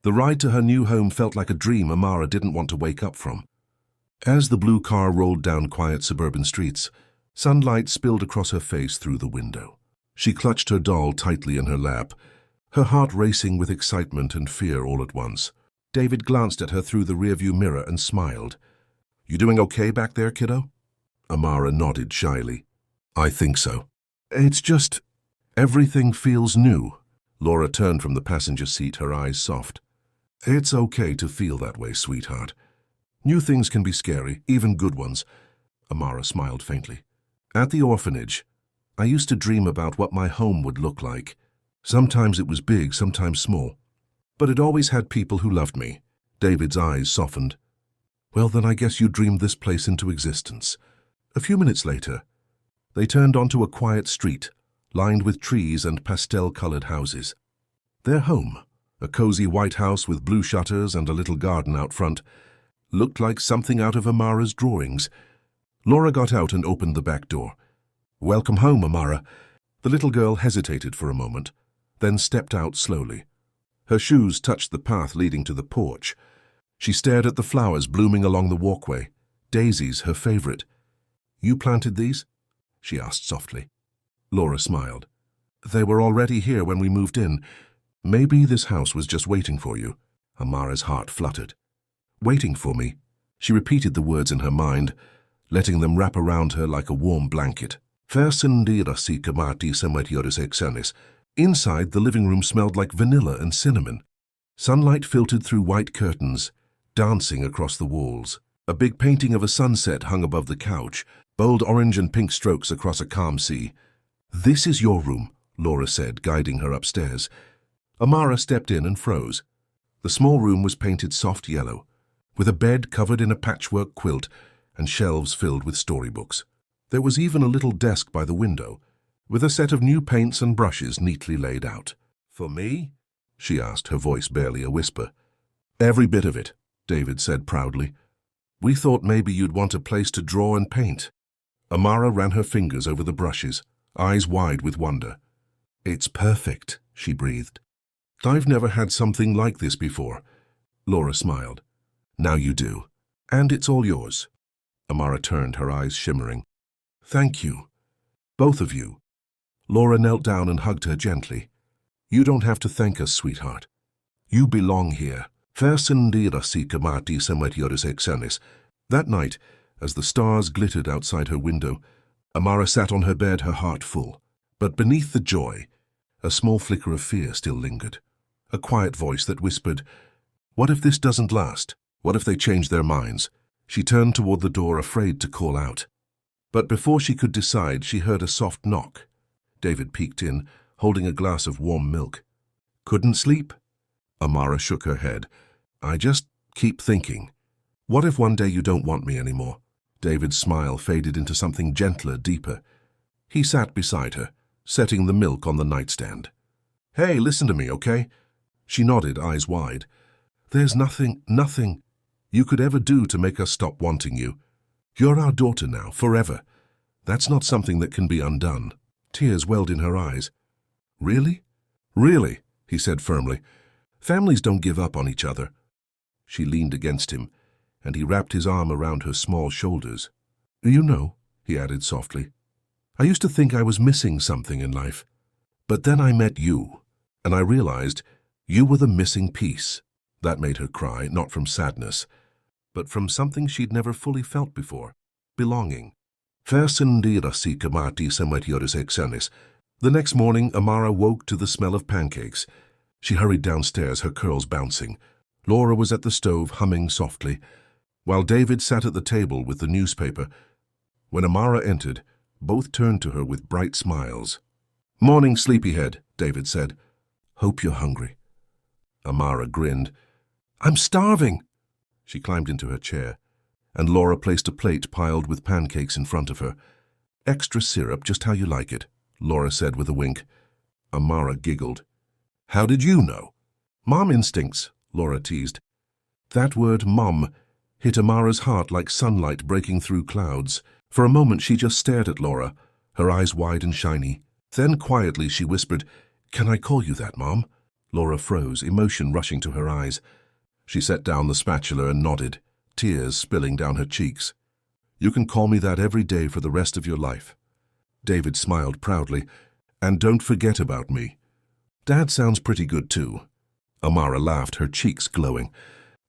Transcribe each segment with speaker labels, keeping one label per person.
Speaker 1: The ride to her new home felt like a dream Amara didn't want to wake up from. As the blue car rolled down quiet suburban streets, sunlight spilled across her face through the window. She clutched her doll tightly in her lap, her heart racing with excitement and fear all at once. David glanced at her through the rearview mirror and smiled. "You doing okay back there, kiddo?" Amara nodded shyly. "I think so. It's just, everything feels new." Laura turned from the passenger seat, her eyes soft. "It's okay to feel that way, sweetheart. New things can be scary, even good ones." Amara smiled faintly. "At the orphanage, I used to dream about what my home would look like. Sometimes it was big, sometimes small. But it always had people who loved me." David's eyes softened. "Well, then I guess you dreamed this place into existence." A few minutes later, they turned onto a quiet street, lined with trees and pastel-colored houses. Their home, a cozy white house with blue shutters and a little garden out front, looked like something out of Amara's drawings. Laura got out and opened the back door. "Welcome home, Amara." The little girl hesitated for a moment, then stepped out slowly. Her shoes touched the path leading to the porch. She stared at the flowers blooming along the walkway, daisies her favorite. "You planted these?" she asked softly. Laura smiled. "They were already here when we moved in. Maybe this house was just waiting for you." Amara's heart fluttered. "Waiting for me?" She repeated the words in her mind, letting them wrap around her like a warm blanket. Inside, the living room smelled like vanilla and cinnamon. Sunlight filtered through white curtains, dancing across the walls. A big painting of a sunset hung above the couch, bold orange and pink strokes across a calm sea. "This is your room," Laura said, guiding her upstairs. Amara stepped in and froze. The small room was painted soft yellow, with a bed covered in a patchwork quilt and shelves filled with storybooks. There was even a little desk by the window, with a set of new paints and brushes neatly laid out. "For me?" she asked, her voice barely a whisper. "Every bit of it," David said proudly. "We thought maybe you'd want a place to draw and paint." Amara ran her fingers over the brushes, eyes wide with wonder. "It's perfect," she breathed. "I've never had something like this before." Laura smiled. "Now you do. And it's all yours." Amara turned, her eyes shimmering. "Thank you. Both of you." Laura knelt down and hugged her gently. "You don't have to thank us, sweetheart. You belong here." That night, as the stars glittered outside her window, Amara sat on her bed, her heart full. But beneath the joy, a small flicker of fear still lingered. A quiet voice that whispered, "What if this doesn't last? What if they change their minds?" She turned toward the door, afraid to call out. But before she could decide, she heard a soft knock. David peeked in, holding a glass of warm milk. "Couldn't sleep?" Amara shook her head. "I just keep thinking. What if one day you don't want me anymore?" David's smile faded into something gentler, deeper. He sat beside her, setting the milk on the nightstand. "Hey, listen to me, okay?" She nodded, eyes wide. "There's nothing you could ever do to make us stop wanting you. You're our daughter now, forever. That's not something that can be undone." Tears welled in her eyes. "Really?" "Really," he said firmly. "Families don't give up on each other." She leaned against him, and he wrapped his arm around her small shoulders. "You know," he added softly, "I used to think I was missing something in life. But then I met you, and I realized you were the missing piece." That made her cry, not from sadness, but from something she'd never fully felt before, belonging. The next morning, Amara woke to the smell of pancakes. She hurried downstairs, her curls bouncing. Laura was at the stove, humming softly, while David sat at the table with the newspaper. When Amara entered, both turned to her with bright smiles. "Morning, sleepyhead," David said. "Hope you're hungry." Amara grinned. "I'm starving." She climbed into her chair, and Laura placed a plate piled with pancakes in front of her. "Extra syrup, just how you like it," Laura said with a wink. Amara giggled. "How did you know?" "Mom instincts," Laura teased. That word, mom, hit Amara's heart like sunlight breaking through clouds. For a moment she just stared at Laura, her eyes wide and shiny. Then quietly she whispered, "Can I call you that, Mom?" Laura froze, emotion rushing to her eyes. She set down the spatula and nodded, tears spilling down her cheeks. "You can call me that every day for the rest of your life." David smiled proudly. "And don't forget about me." "Dad sounds pretty good too." Amara laughed, her cheeks glowing.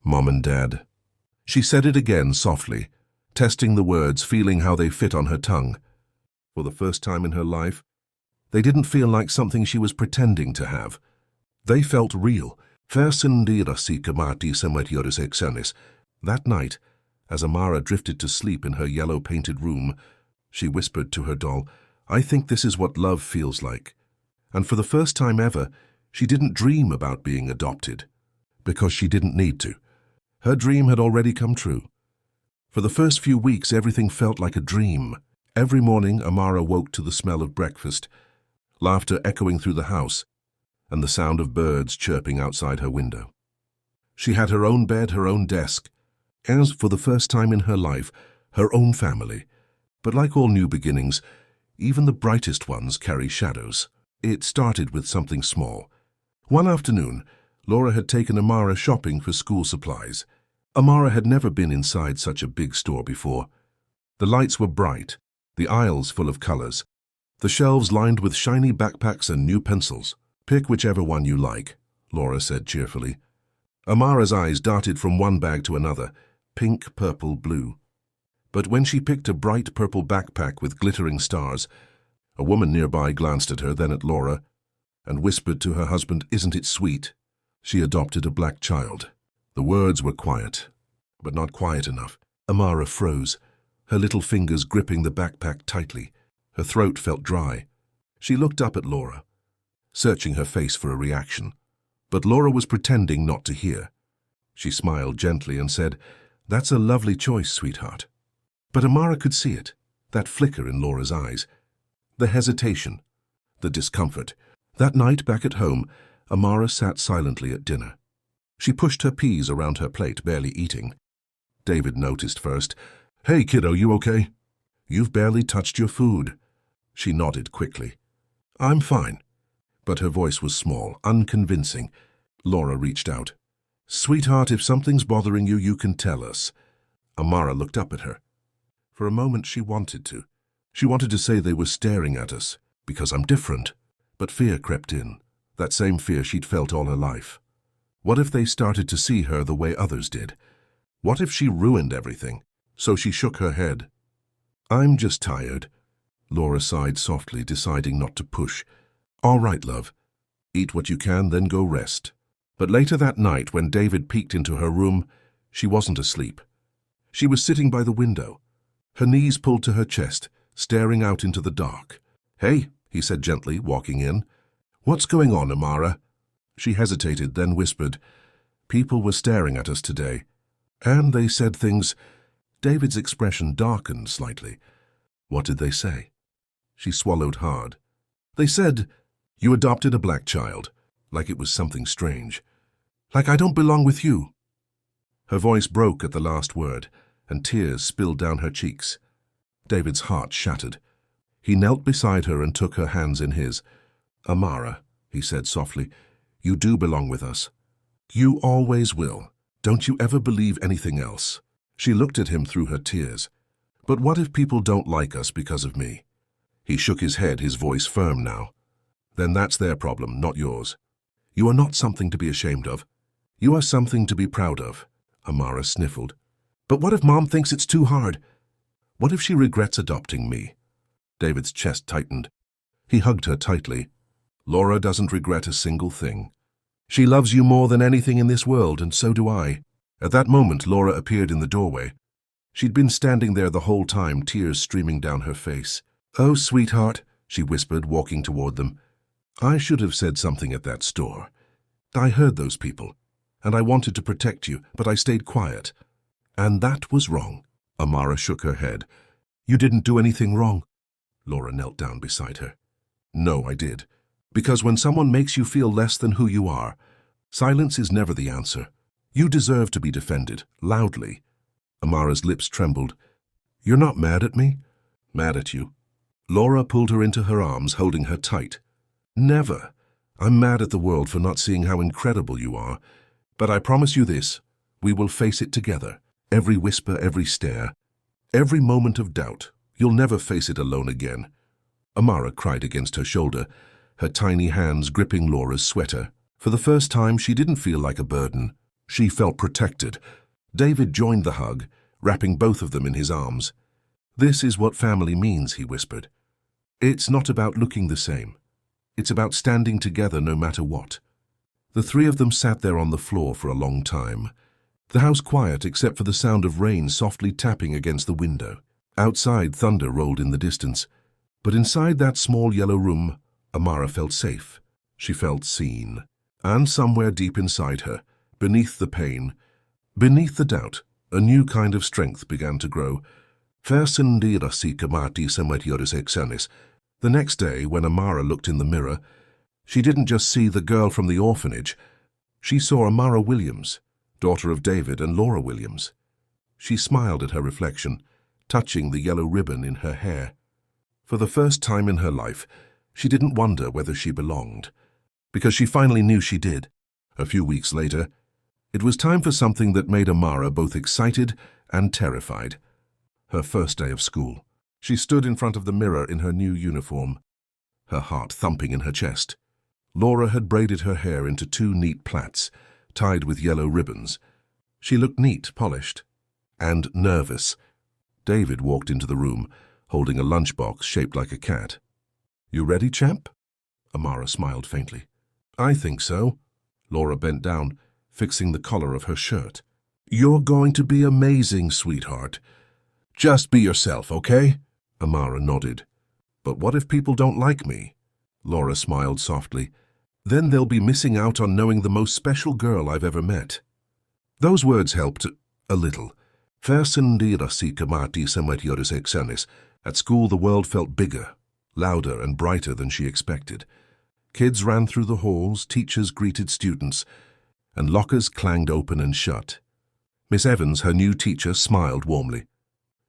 Speaker 1: "Mom and Dad." She said it again softly, testing the words, feeling how they fit on her tongue. For the first time in her life, they didn't feel like something she was pretending to have. They felt real. That night, as Amara drifted to sleep in her yellow-painted room, she whispered to her doll, "I think this is what love feels like." And for the first time ever, she didn't dream about being adopted, because she didn't need to. Her dream had already come true. For the first few weeks, everything felt like a dream. Every morning, Amara woke to the smell of breakfast, laughter echoing through the house, and the sound of birds chirping outside her window. She had her own bed, her own desk, and for the first time in her life, her own family. But like all new beginnings, even the brightest ones carry shadows. It started with something small. One afternoon, Laura had taken Amara shopping for school supplies. Amara had never been inside such a big store before. The lights were bright, the aisles full of colors, the shelves lined with shiny backpacks and new pencils. "Pick whichever one you like," Laura said cheerfully. Amara's eyes darted from one bag to another, pink, purple, blue. But when she picked a bright purple backpack with glittering stars, a woman nearby glanced at her, then at Laura, and whispered to her husband, "Isn't it sweet? She adopted a black child." The words were quiet, but not quiet enough. Amara froze, her little fingers gripping the backpack tightly. Her throat felt dry. She looked up at Laura, searching her face for a reaction. But Laura was pretending not to hear. She smiled gently and said, "That's a lovely choice, sweetheart." But Amara could see it, that flicker in Laura's eyes, the hesitation, the discomfort. That night back at home, Amara sat silently at dinner. She pushed her peas around her plate, barely eating. David noticed first. "Hey, kiddo, you okay? You've barely touched your food." She nodded quickly. "I'm fine." But her voice was small, unconvincing. Laura reached out. "Sweetheart, if something's bothering you, you can tell us." Amara looked up at her. For a moment she wanted to. She wanted to say, "They were staring at us, because I'm different." But fear crept in, that same fear she'd felt all her life. What if they started to see her the way others did? What if she ruined everything? So she shook her head. "I'm just tired." Laura sighed softly, deciding not to push. "All right, love. Eat what you can, then go rest." But later that night, when David peeked into her room, she wasn't asleep. She was sitting by the window, her knees pulled to her chest, staring out into the dark. "Hey," he said gently, walking in. "What's going on, Amara?" She hesitated, then whispered, "People were staring at us today, and they said things." David's expression darkened slightly. "What did they say?" She swallowed hard. "They said, you adopted a black child, like it was something strange. Like I don't belong with you." Her voice broke at the last word, and tears spilled down her cheeks. David's heart shattered. He knelt beside her and took her hands in his. "Amara," he said softly, "you do belong with us. You always will. Don't you ever believe anything else." She looked at him through her tears. "But what if people don't like us because of me?" He shook his head, his voice firm now. "Then that's their problem, not yours. You are not something to be ashamed of. You are something to be proud of." Amara sniffled. "But what if Mom thinks it's too hard? What if she regrets adopting me?" David's chest tightened. He hugged her tightly. "Laura doesn't regret a single thing. She loves you more than anything in this world, and so do I." At that moment, Laura appeared in the doorway. She'd been standing there the whole time, tears streaming down her face. "Oh, sweetheart," she whispered, walking toward them. "I should have said something at that store. I heard those people, and I wanted to protect you, but I stayed quiet. And that was wrong." Amara shook her head. "You didn't do anything wrong." Laura knelt down beside her. "No, I did. Because when someone makes you feel less than who you are, silence is never the answer. You deserve to be defended, loudly." Amara's lips trembled. "You're not mad at me?" "Mad at you." Laura pulled her into her arms, holding her tight. "Never. I'm mad at the world for not seeing how incredible you are. But I promise you this, we will face it together. Every whisper, every stare, every moment of doubt. You'll never face it alone again." Amara cried against her shoulder, her tiny hands gripping Laura's sweater. For the first time, she didn't feel like a burden. She felt protected. David joined the hug, wrapping both of them in his arms. "This is what family means," he whispered. "It's not about looking the same. It's about standing together no matter what." The three of them sat there on the floor for a long time. The house quiet except for the sound of rain softly tapping against the window. Outside, thunder rolled in the distance. But inside that small yellow room, Amara felt safe. She felt seen. And somewhere deep inside her, beneath the pain, beneath the doubt, a new kind of strength began to grow. The next day, when Amara looked in the mirror, she didn't just see the girl from the orphanage. She saw Amara Williams, daughter of David and Laura Williams. She smiled at her reflection, touching the yellow ribbon in her hair. For the first time in her life, she didn't wonder whether she belonged, because she finally knew she did. A few weeks later, it was time for something that made Amara both excited and terrified. Her first day of school. She stood in front of the mirror in her new uniform, her heart thumping in her chest. Laura had braided her hair into two neat plaits, tied with yellow ribbons. She looked neat, polished, and nervous. David walked into the room, holding a lunchbox shaped like a cat. "You ready, champ?" Amara smiled faintly. "I think so." Laura bent down, fixing the collar of her shirt. "You're going to be amazing, sweetheart. Just be yourself, okay?" Amara nodded. "But what if people don't like me?" Laura smiled softly. "Then they'll be missing out on knowing the most special girl I've ever met." Those words helped a little. At school, the world felt bigger, louder and brighter than she expected. Kids ran through the halls, teachers greeted students, and lockers clanged open and shut. Miss Evans, her new teacher, smiled warmly.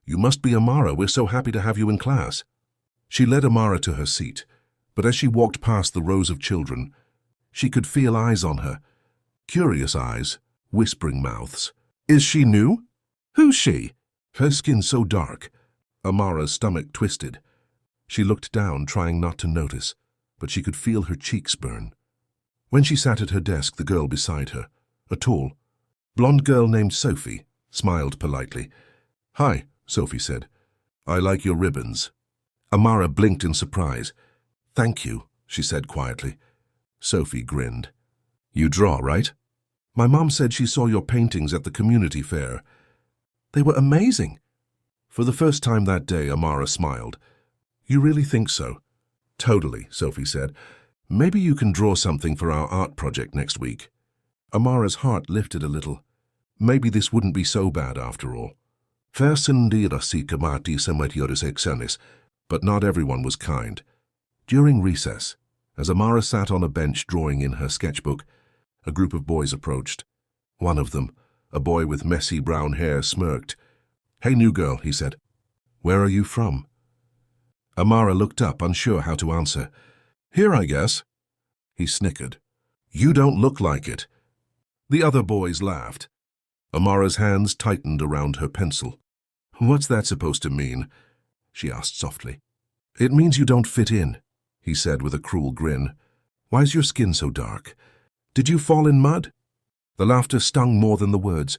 Speaker 1: "You must be Amara. We're so happy to have you in class." She led Amara to her seat, but as she walked past the rows of children, she could feel eyes on her. Curious eyes, whispering mouths. "Is she new? Who's she?" Her skin so dark. Amara's stomach twisted. She looked down, trying not to notice, but she could feel her cheeks burn. When she sat at her desk, the girl beside her, a tall, blonde girl named Sophie, smiled politely. "Hi," Sophie said. "I like your ribbons." Amara blinked in surprise. "Thank you," she said quietly. Sophie grinned. "You draw, right? My mom said she saw your paintings at the community fair. They were amazing." For the first time that day, Amara smiled. "You really think so?" "Totally," Sophie said. "Maybe you can draw something for our art project next week." Amara's heart lifted a little. Maybe this wouldn't be so bad after all. But not everyone was kind. During recess, as Amara sat on a bench drawing in her sketchbook, a group of boys approached. One of them, a boy with messy brown hair, smirked. "Hey, new girl," he said. "Where are you from?" Amara looked up, unsure how to answer. "Here, I guess." He snickered. "You don't look like it." The other boys laughed. Amara's hands tightened around her pencil. "What's that supposed to mean?" she asked softly. "It means you don't fit in," he said with a cruel grin. "Why's your skin so dark? Did you fall in mud?" The laughter stung more than the words.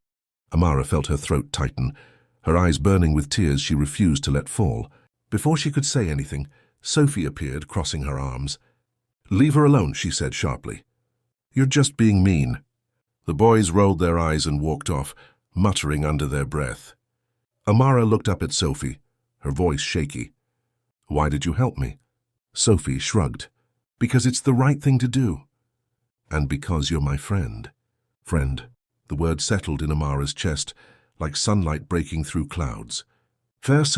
Speaker 1: Amara felt her throat tighten. Her eyes burning with tears she refused to let fall. Before she could say anything, Sophie appeared, crossing her arms. "Leave her alone," she said sharply. "You're just being mean." The boys rolled their eyes and walked off, muttering under their breath. Amara looked up at Sophie, her voice shaky. "Why did you help me?" Sophie shrugged. "Because it's the right thing to do. And because you're my friend." Friend. The word settled in Amara's chest, like sunlight breaking through clouds. That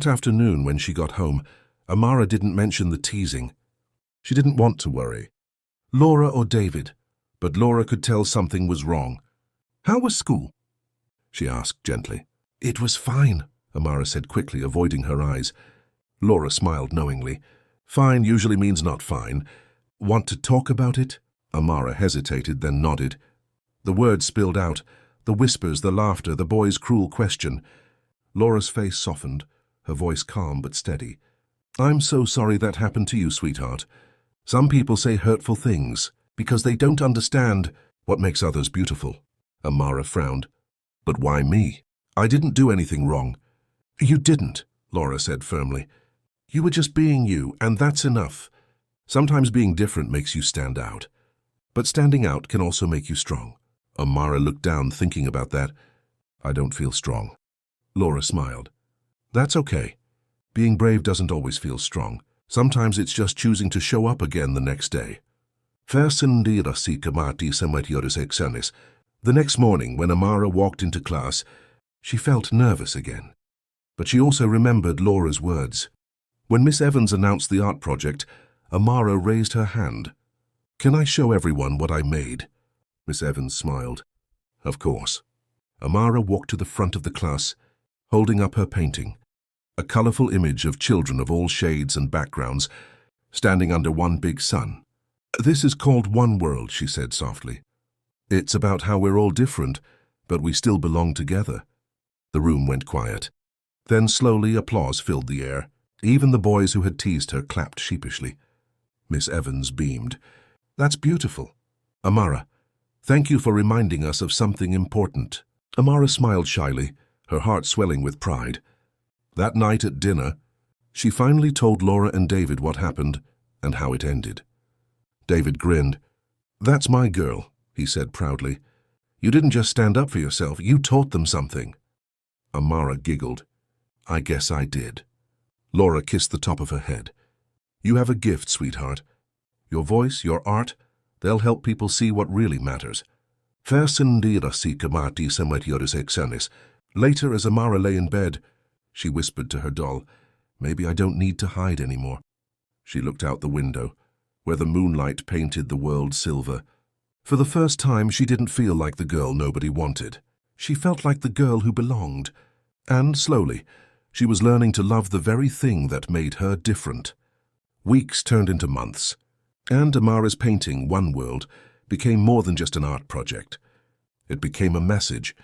Speaker 1: afternoon when she got home, Amara didn't mention the teasing. She didn't want to worry. Laura or David, but Laura could tell something was wrong. "How was school?" she asked gently. "It was fine," Amara said quickly, avoiding her eyes. Laura smiled knowingly. Fine usually means not fine. Want to talk about it? Amara hesitated, then nodded. The words spilled out, the whispers, the laughter, the boy's cruel question. Laura's face softened, her voice calm but steady. I'm so sorry that happened to you, sweetheart. Some people say hurtful things because they don't understand what makes others beautiful. Amara frowned. But why me? I didn't do anything wrong. You didn't, Laura said firmly. You were just being you, and that's enough. Sometimes being different makes you stand out. But standing out can also make you strong. Amara looked down, thinking about that. I don't feel strong. Laura smiled. That's okay. Being brave doesn't always feel strong. Sometimes it's just choosing to show up again the next day. The next morning, when Amara walked into class, she felt nervous again. But she also remembered Laura's words. When Miss Evans announced the art project, Amara raised her hand. Can I show everyone what I made? Miss Evans smiled. Of course. Amara walked to the front of the class, holding up her painting, a colorful image of children of all shades and backgrounds, standing under one big sun. This is called One World, she said softly. It's about how we're all different, but we still belong together. The room went quiet. Then slowly applause filled the air. Even the boys who had teased her clapped sheepishly. Miss Evans beamed. That's beautiful. Amara, thank you for reminding us of something important. Amara smiled shyly, her heart swelling with pride. That night at dinner, she finally told Laura and David what happened and how it ended. David grinned. That's my girl, he said proudly. You didn't just stand up for yourself, you taught them something. Amara giggled. I guess I did. Laura kissed the top of her head. You have a gift, sweetheart. Your voice, your art, they'll help people see what really matters. Later, as Amara lay in bed, she whispered to her doll, maybe I don't need to hide anymore. She looked out the window, where the moonlight painted the world silver. For the first time, she didn't feel like the girl nobody wanted. She felt like the girl who belonged. And slowly, she was learning to love the very thing that made her different. Weeks turned into months, and Amara's painting, One World, became more than just an art project. It became a message.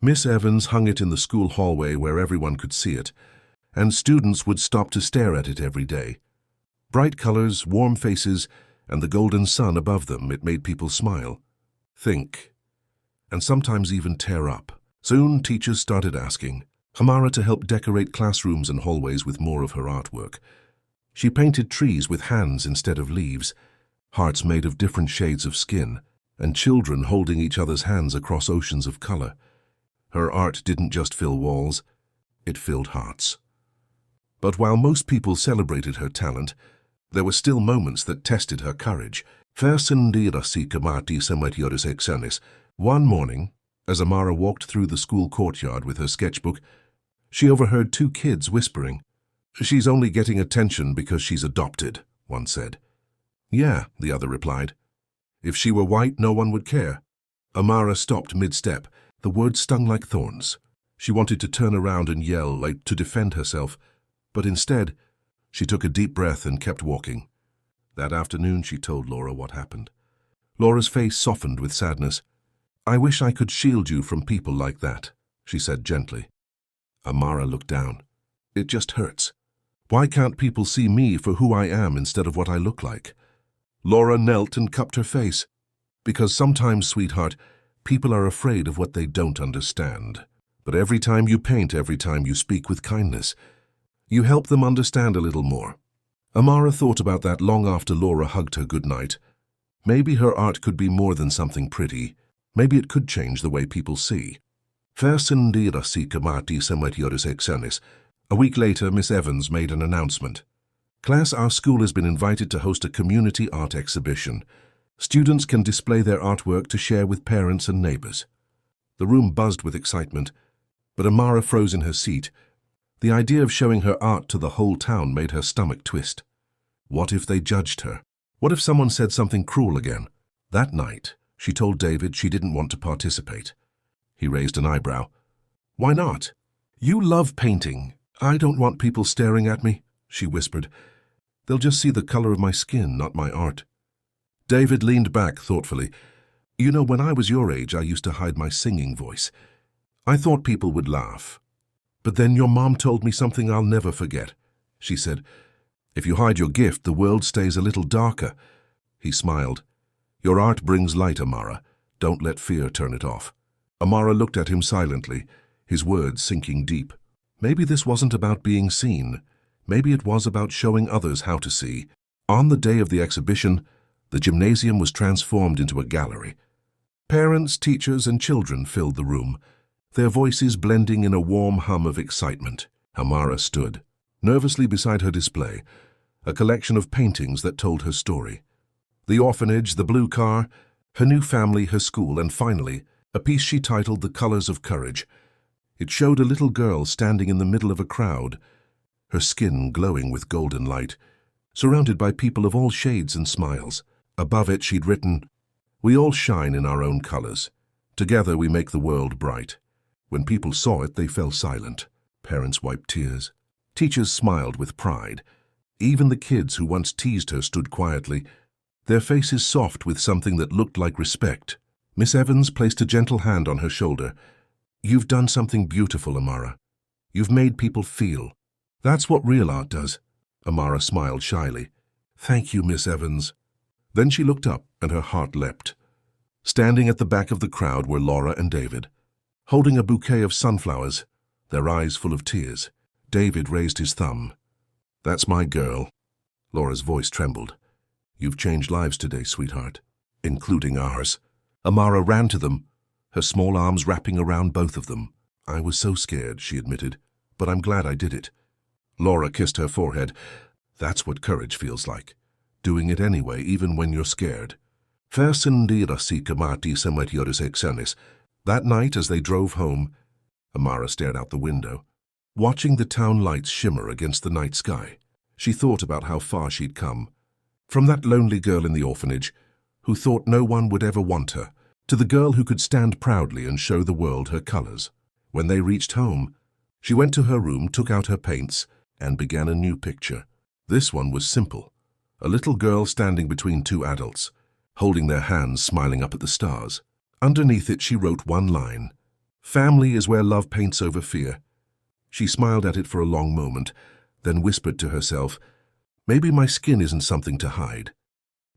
Speaker 1: Miss Evans hung it in the school hallway where everyone could see it, and students would stop to stare at it every day. Bright colors, warm faces, and the golden sun above them, it made people smile, think, and sometimes even tear up. Soon, teachers started asking Amara to help decorate classrooms and hallways with more of her artwork. She painted trees with hands instead of leaves, hearts made of different shades of skin, and children holding each other's hands across oceans of color. Her art didn't just fill walls, it filled hearts. But while most people celebrated her talent, there were still moments that tested her courage. One morning, as Amara walked through the school courtyard with her sketchbook, she overheard two kids whispering. She's only getting attention because she's adopted, one said. Yeah, the other replied. If she were white, no one would care. Amara stopped mid-step. The words stung like thorns. She wanted to turn around and yell, like to defend herself, but instead, she took a deep breath and kept walking. That afternoon, she told Laura what happened. Laura's face softened with sadness. I wish I could shield you from people like that, she said gently. Amara looked down. It just hurts. Why can't people see me for who I am instead of what I look like? Laura knelt and cupped her face. Because sometimes, sweetheart, people are afraid of what they don't understand. But every time you paint, every time you speak with kindness, you help them understand a little more. Amara thought about that long after Laura hugged her goodnight. Maybe her art could be more than something pretty. Maybe it could change the way people see. A week later, Miss Evans made an announcement. Class, our school has been invited to host a community art exhibition. Students can display their artwork to share with parents and neighbors. The room buzzed with excitement, but Amara froze in her seat. The idea of showing her art to the whole town made her stomach twist. What if they judged her? What if someone said something cruel again? That night, she told David she didn't want to participate. He raised an eyebrow. Why not? You love painting. I don't want people staring at me, she whispered. They'll just see the color of my skin, not my art. David leaned back thoughtfully. You know, when I was your age, I used to hide my singing voice. I thought people would laugh. But then your mom told me something I'll never forget. She said, if you hide your gift, the world stays a little darker. He smiled. Your art brings light, Amara. Don't let fear turn it off. Amara looked at him silently, his words sinking deep. Maybe this wasn't about being seen. Maybe it was about showing others how to see. On the day of the exhibition, the gymnasium was transformed into a gallery. Parents, teachers, and children filled the room, their voices blending in a warm hum of excitement. Amara stood, nervously beside her display, a collection of paintings that told her story. The orphanage, the blue car, her new family, her school, and finally, a piece she titled The Colors of Courage. It showed a little girl standing in the middle of a crowd, her skin glowing with golden light, surrounded by people of all shades and smiles. Above it she'd written, we all shine in our own colors. Together we make the world bright. When people saw it, they fell silent. Parents wiped tears. Teachers smiled with pride. Even the kids who once teased her stood quietly, their faces soft with something that looked like respect. Miss Evans placed a gentle hand on her shoulder. You've done something beautiful, Amara. You've made people feel. That's what real art does. Amara smiled shyly. Thank you, Miss Evans. Then she looked up and her heart leapt. Standing at the back of the crowd were Laura and David, holding a bouquet of sunflowers, their eyes full of tears. David raised his thumb. That's my girl. Laura's voice trembled. You've changed lives today, sweetheart, including ours. Amara ran to them, her small arms wrapping around both of them. I was so scared, she admitted, but I'm glad I did it. Laura kissed her forehead. That's what courage feels like. Doing it anyway, even when you're scared. That night, as they drove home, Amara stared out the window, watching the town lights shimmer against the night sky. She thought about how far she'd come. From that lonely girl in the orphanage, who thought no one would ever want her, to the girl who could stand proudly and show the world her colors. When they reached home, she went to her room, took out her paints, and began a new picture. This one was simple. A little girl standing between two adults, holding their hands, smiling up at the stars. Underneath it she wrote one line. Family is where love paints over fear. She smiled at it for a long moment, then whispered to herself, maybe my skin isn't something to hide.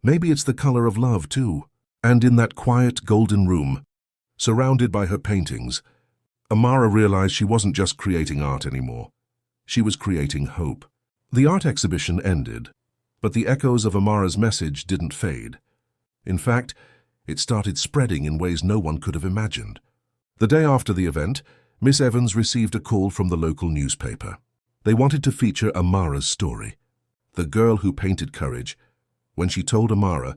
Speaker 1: Maybe it's the color of love too. And in that quiet golden room, surrounded by her paintings, Amara realized she wasn't just creating art anymore. She was creating hope. The art exhibition ended, but the echoes of Amara's message didn't fade. In fact, it started spreading in ways no one could have imagined. The day after the event, Miss Evans received a call from the local newspaper. They wanted to feature Amara's story, the girl who painted courage. When she told Amara,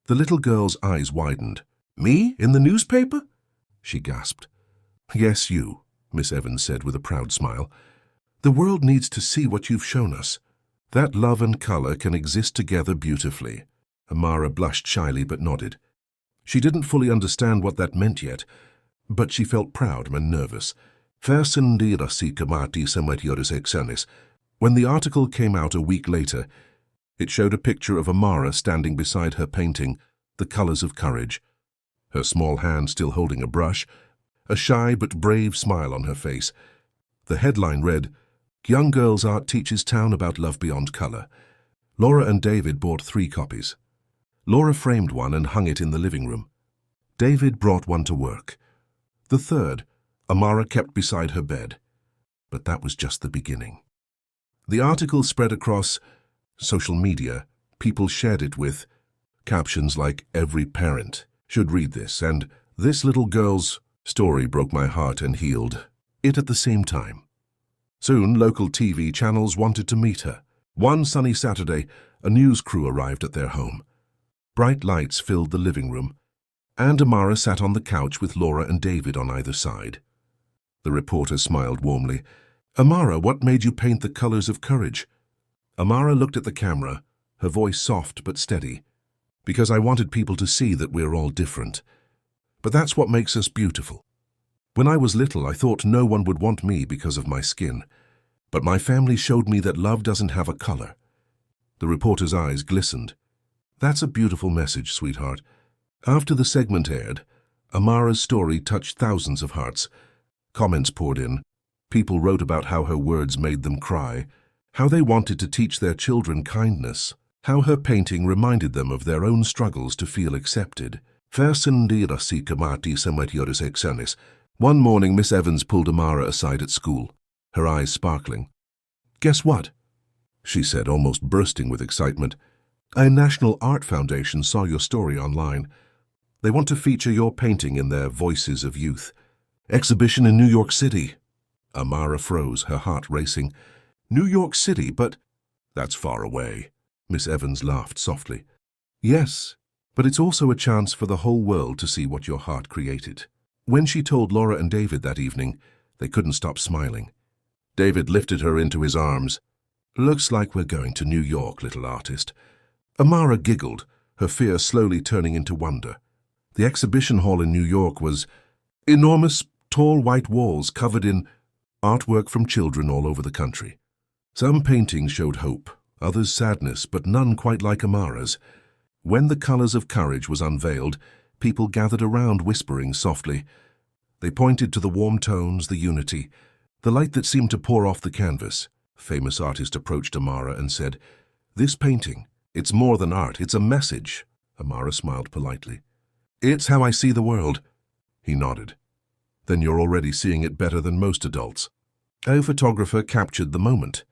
Speaker 1: the little girl's eyes widened. Me? In the newspaper? She gasped. Yes, you, Miss Evans said with a proud smile. The world needs to see what you've shown us. That love and color can exist together beautifully. Amara blushed shyly but nodded. She didn't fully understand what that meant yet, but she felt proud and nervous. When the article came out a week later, it showed a picture of Amara standing beside her painting, The Colors of Courage, her small hand still holding a brush, a shy but brave smile on her face. The headline read, Young Girls Art Teaches Town About Love Beyond Color. Laura and David bought 3 copies. Laura framed one and hung it in the living room. David brought one to work. The third, Amara kept beside her bed. But that was just the beginning. The article spread across social media. People shared it with captions like, every parent should read this, and this little girl's story broke my heart and healed it at the same time. Soon, local TV channels wanted to meet her. One sunny Saturday, a news crew arrived at their home. Bright lights filled the living room, and Amara sat on the couch with Laura and David on either side. The reporter smiled warmly. Amara, what made you paint the colors of courage? Amara looked at the camera, her voice soft but steady. Because I wanted people to see that we're all different. But that's what makes us beautiful. When I was little, I thought no one would want me because of my skin. But my family showed me that love doesn't have a color. The reporter's eyes glistened. That's a beautiful message, sweetheart. After the segment aired, Amara's story touched thousands of hearts. Comments poured in. People wrote about how her words made them cry, how they wanted to teach their children kindness, how her painting reminded them of their own struggles to feel accepted. One morning, Miss Evans pulled Amara aside at school, her eyes sparkling. "Guess what?" she said, almost bursting with excitement. "A National Art Foundation saw your story online. They want to feature your painting in their Voices of Youth exhibition in New York City." Amara froze, her heart racing. "New York City, but—" "That's far away," Miss Evans laughed softly. "Yes, but it's also a chance for the whole world to see what your heart created." When she told Laura and David that evening, they couldn't stop smiling. David lifted her into his arms. "Looks like we're going to New York, little artist." Amara giggled, her fear slowly turning into wonder. The exhibition hall in New York was enormous, tall white walls covered in artwork from children all over the country. Some paintings showed hope, others sadness, but none quite like Amara's. When the colors of courage was unveiled, people gathered around whispering softly. They pointed to the warm tones, the unity, the light that seemed to pour off the canvas. A famous artist approached Amara and said, "This painting, it's more than art, it's a message." Amara smiled politely. "It's how I see the world." He nodded. "Then you're already seeing it better than most adults." A photographer captured the moment.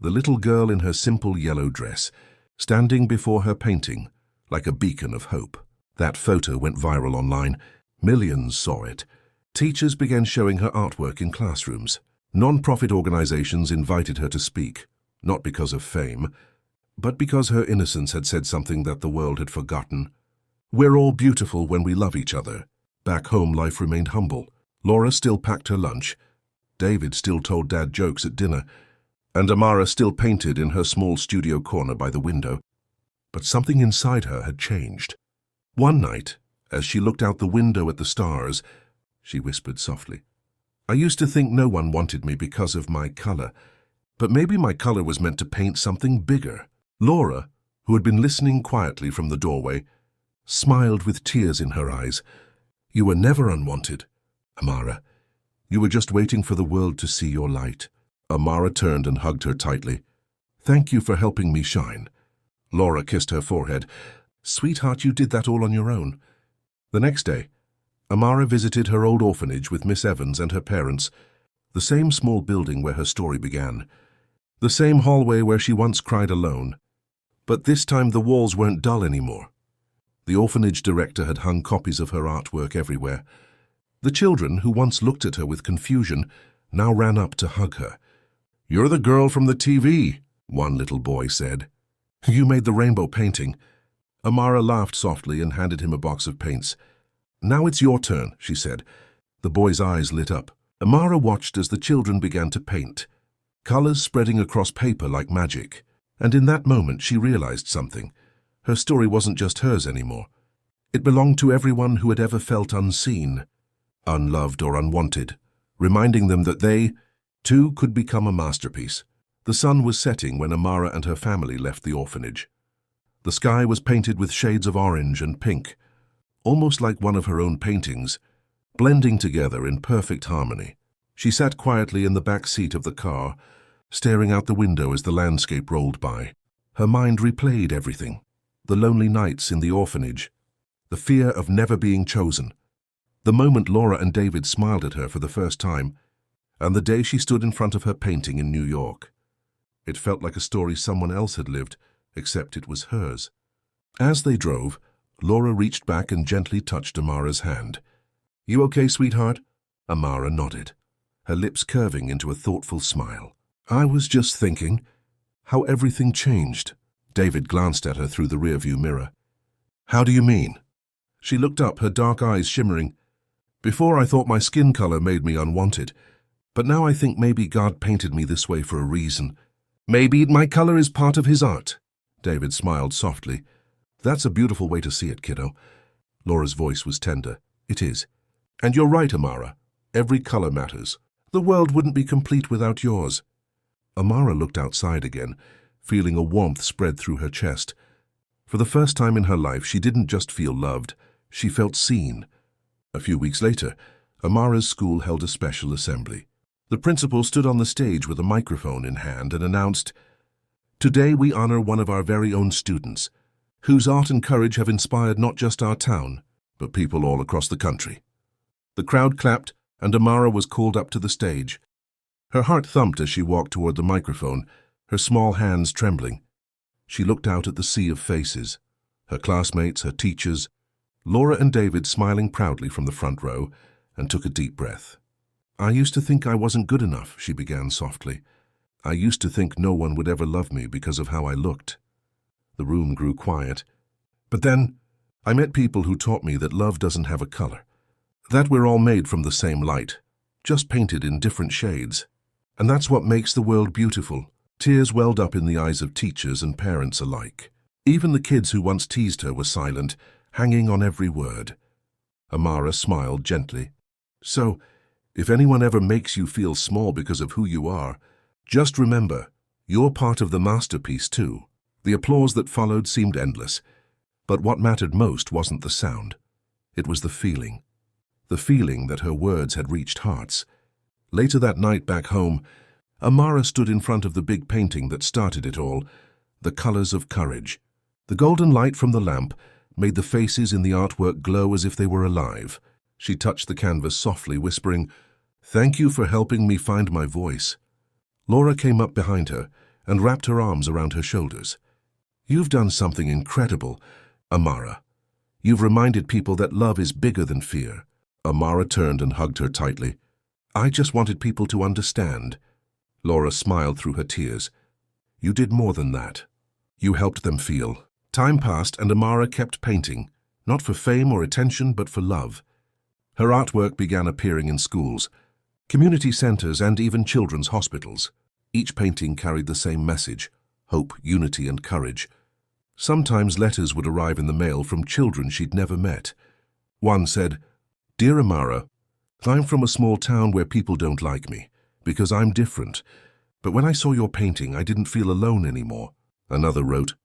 Speaker 1: The little girl in her simple yellow dress, standing before her painting, like a beacon of hope. That photo went viral online. Millions saw it. Teachers began showing her artwork in classrooms. Non-profit organizations invited her to speak, not because of fame, but because her innocence had said something that the world had forgotten. "We're all beautiful when we love each other." Back home, life remained humble. Laura still packed her lunch. David still told Dad jokes at dinner. And Amara still painted in her small studio corner by the window. But something inside her had changed. One night, as she looked out the window at the stars, she whispered softly, "I used to think no one wanted me because of my color, but maybe my color was meant to paint something bigger." Laura, who had been listening quietly from the doorway, smiled with tears in her eyes. "You were never unwanted, Amara. You were just waiting for the world to see your light." Amara turned and hugged her tightly. "Thank you for helping me shine." Laura kissed her forehead. "Sweetheart, you did that all on your own." The next day, Amara visited her old orphanage with Miss Evans and her parents, the same small building where her story began, the same hallway where she once cried alone. But this time the walls weren't dull anymore. The orphanage director had hung copies of her artwork everywhere. The children, who once looked at her with confusion, now ran up to hug her. "You're the girl from the TV," one little boy said. "You made the rainbow painting." Amara laughed softly and handed him a box of paints. "Now it's your turn," she said. The boy's eyes lit up. Amara watched as the children began to paint, colors spreading across paper like magic. And in that moment she realized something. Her story wasn't just hers anymore. It belonged to everyone who had ever felt unseen, unloved or unwanted, reminding them that they, too, could become a masterpiece. The sun was setting when Amara and her family left the orphanage. The sky was painted with shades of orange and pink, almost like one of her own paintings, blending together in perfect harmony. She sat quietly in the back seat of the car, staring out the window as the landscape rolled by. Her mind replayed everything: the lonely nights in the orphanage, the fear of never being chosen, the moment Laura and David smiled at her for the first time, and the day she stood in front of her painting in New York. It felt like a story someone else had lived, except it was hers. As they drove, Laura reached back and gently touched Amara's hand. "You okay, sweetheart?" Amara nodded, her lips curving into a thoughtful smile. "I was just thinking how everything changed." David glanced at her through the rearview mirror. "How do you mean?" She looked up, her dark eyes shimmering. "Before I thought my skin color made me unwanted, but now I think maybe God painted me this way for a reason. Maybe my color is part of his art." David smiled softly. "That's a beautiful way to see it, kiddo." Laura's voice was tender. "It is. And you're right, Amara. Every color matters. The world wouldn't be complete without yours." Amara looked outside again, feeling a warmth spread through her chest. For the first time in her life, she didn't just feel loved, she felt seen. A few weeks later, Amara's school held a special assembly. The principal stood on the stage with a microphone in hand and announced, "Today we honor one of our very own students, whose art and courage have inspired not just our town, but people all across the country." The crowd clapped, and Amara was called up to the stage. Her heart thumped as she walked toward the microphone, her small hands trembling. She looked out at the sea of faces, her classmates, her teachers, Laura and David smiling proudly from the front row, and took a deep breath. "I used to think I wasn't good enough," she began softly. "I used to think no one would ever love me because of how I looked." The room grew quiet. "But then, I met people who taught me that love doesn't have a color, that we're all made from the same light, just painted in different shades. And that's what makes the world beautiful." Tears welled up in the eyes of teachers and parents alike. Even the kids who once teased her were silent, hanging on every word. Amara smiled gently. "So, if anyone ever makes you feel small because of who you are, just remember, you're part of the masterpiece too." The applause that followed seemed endless, but what mattered most wasn't the sound. It was the feeling that her words had reached hearts. Later that night back home, Amara stood in front of the big painting that started it all, The Colors of Courage. The golden light from the lamp made the faces in the artwork glow as if they were alive. She touched the canvas softly, whispering, "Thank you for helping me find my voice." Laura came up behind her and wrapped her arms around her shoulders. "You've done something incredible, Amara. You've reminded people that love is bigger than fear." Amara turned and hugged her tightly. "I just wanted people to understand." Laura smiled through her tears. "You did more than that. You helped them feel." Time passed and Amara kept painting, not for fame or attention, but for love. Her artwork began appearing in schools, community centers, and even children's hospitals. Each painting carried the same message: hope, unity, and courage. Sometimes letters would arrive in the mail from children she'd never met. One said, "Dear Amara, I'm from a small town where people don't like me, because I'm different. But when I saw your painting, I didn't feel alone anymore." Another wrote,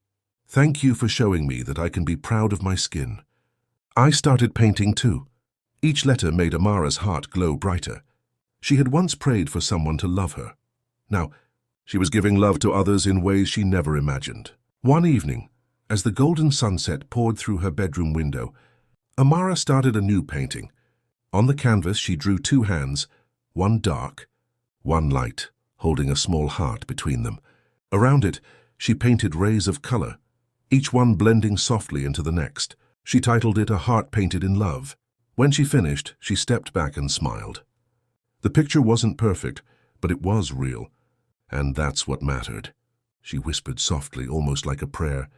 Speaker 1: "Thank you for showing me that I can be proud of my skin. I started painting too." Each letter made Amara's heart glow brighter. She had once prayed for someone to love her. Now, she was giving love to others in ways she never imagined. One evening, as the golden sunset poured through her bedroom window, Amara started a new painting. On the canvas, she drew two hands, one dark, one light, holding a small heart between them. Around it, she painted rays of color, each one blending softly into the next. She titled it A Heart Painted in Love. When she finished, she stepped back and smiled. The picture wasn't perfect, but it was real, and that's what mattered. She whispered softly, almost like a prayer.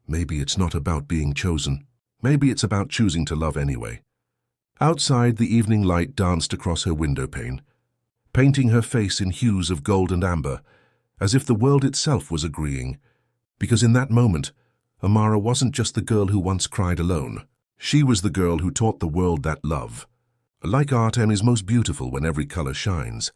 Speaker 1: Maybe it's not about being chosen. Maybe it's about choosing to love anyway. Outside, the evening light danced across her windowpane, painting her face in hues of gold and amber, as if the world itself was agreeing. Because in that moment, Amara wasn't just the girl who once cried alone. She was the girl who taught the world that love, like art, is most beautiful when every color shines.